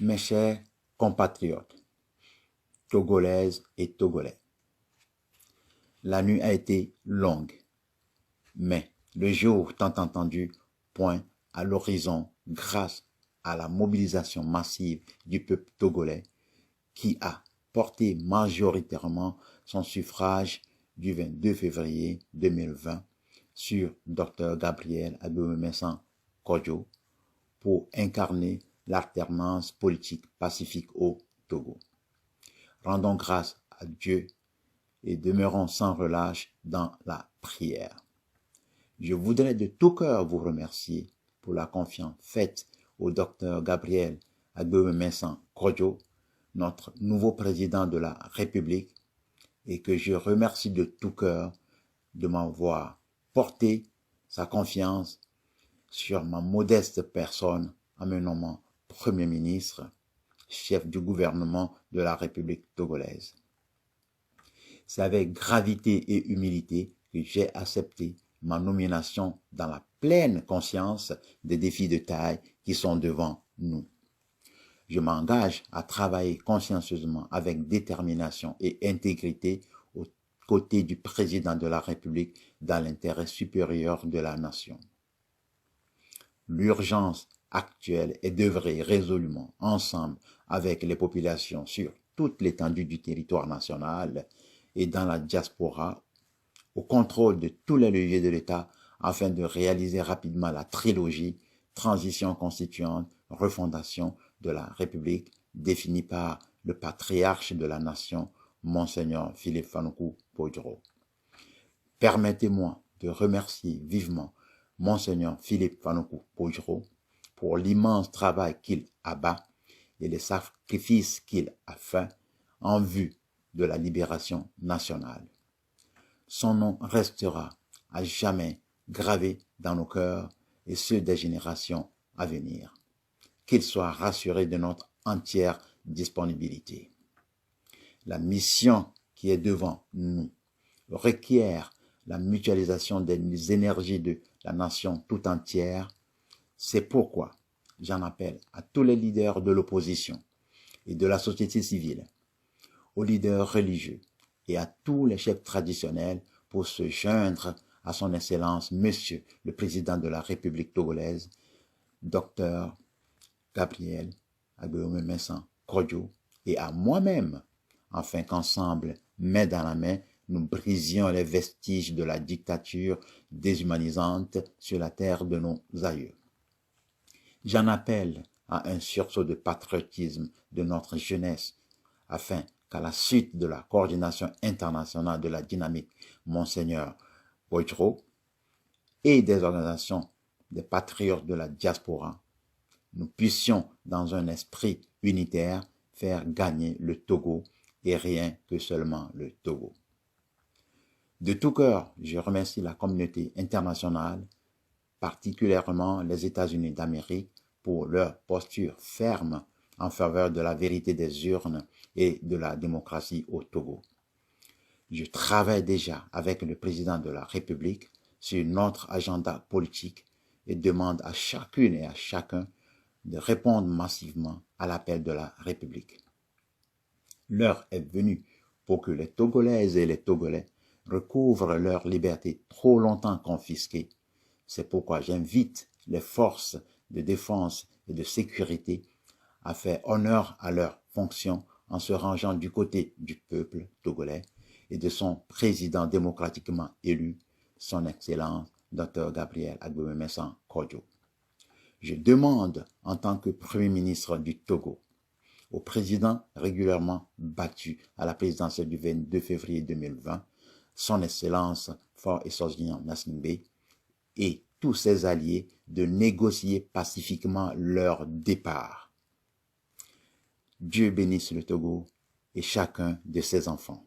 Mes chers compatriotes, togolaises et togolais, la nuit a été longue, mais le jour tant entendu pointe à l'horizon grâce à la mobilisation massive du peuple togolais qui a porté majoritairement son suffrage du 22 février 2020 sur Dr Gabriel Agbeumessan Kodjo pour incarner l'alternance politique pacifique au Togo. Rendons grâce à Dieu et demeurons sans relâche dans la prière. Je voudrais de tout cœur vous remercier pour la confiance faite au docteur Gabriel Agbeumessan Kodjo, notre nouveau président de la République, et que je remercie de tout cœur de m'avoir porté sa confiance sur ma modeste personne en me nommant Premier ministre, chef du gouvernement de la République togolaise. C'est avec gravité et humilité que j'ai accepté ma nomination dans la pleine conscience des défis de taille qui sont devant nous. Je m'engage à travailler consciencieusement avec détermination et intégrité aux côtés du président de la République dans l'intérêt supérieur de la nation. L'urgence actuelle est d'œuvrer résolument ensemble avec les populations sur toute l'étendue du territoire national et dans la diaspora au contrôle de tous les leviers de l'État afin de réaliser rapidement la trilogie transition constituante, refondation de la République définie par le patriarche de la nation, Monseigneur Philippe Fanuku Podjoro. Permettez-moi de remercier vivement Monseigneur Philippe Fanuku Podjoro pour l'immense travail qu'il abat et les sacrifices qu'il a fait en vue de la libération nationale. Son nom restera à jamais gravé dans nos cœurs et ceux des générations à venir. Qu'il soit rassuré de notre entière disponibilité. La mission qui est devant nous requiert la mutualisation des énergies de la nation tout entière. C'est pourquoi j'en appelle à tous les leaders de l'opposition et de la société civile, aux leaders religieux et à tous les chefs traditionnels pour se joindre à son Excellence, Monsieur le Président de la République togolaise, Dr Gabriel Agbeumessan Kodjo, et à moi-même, afin qu'ensemble, main dans la main, nous brisions les vestiges de la dictature déshumanisante sur la terre de nos aïeux. J'en appelle à un sursaut de patriotisme de notre jeunesse, afin qu'à la suite de la coordination internationale de la dynamique Monseigneur Podjoro et des organisations des patriotes de la diaspora, nous puissions, dans un esprit unitaire, faire gagner le Togo et rien que seulement le Togo. De tout cœur, je remercie la communauté internationale, particulièrement les États-Unis d'Amérique, pour leur posture ferme en faveur de la vérité des urnes et de la démocratie au Togo. Je travaille déjà avec le président de la République sur notre agenda politique et demande à chacune et à chacun de répondre massivement à l'appel de la République. L'heure est venue pour que les Togolaises et les Togolais recouvrent leur liberté trop longtemps confisquée. C'est pourquoi j'invite les forces de défense et de sécurité à faire honneur à leurs fonctions en se rangeant du côté du peuple togolais et de son président démocratiquement élu, son Excellence Dr Gabriel Agbememessane Kodjo. Je demande, en tant que Premier ministre du Togo, au président régulièrement battu à la présidentielle du 22 février 2020, son Excellence Faure Essoginan Gnassingbé, et tous ses alliés de négocier pacifiquement leur départ. Dieu bénisse le Togo et chacun de ses enfants.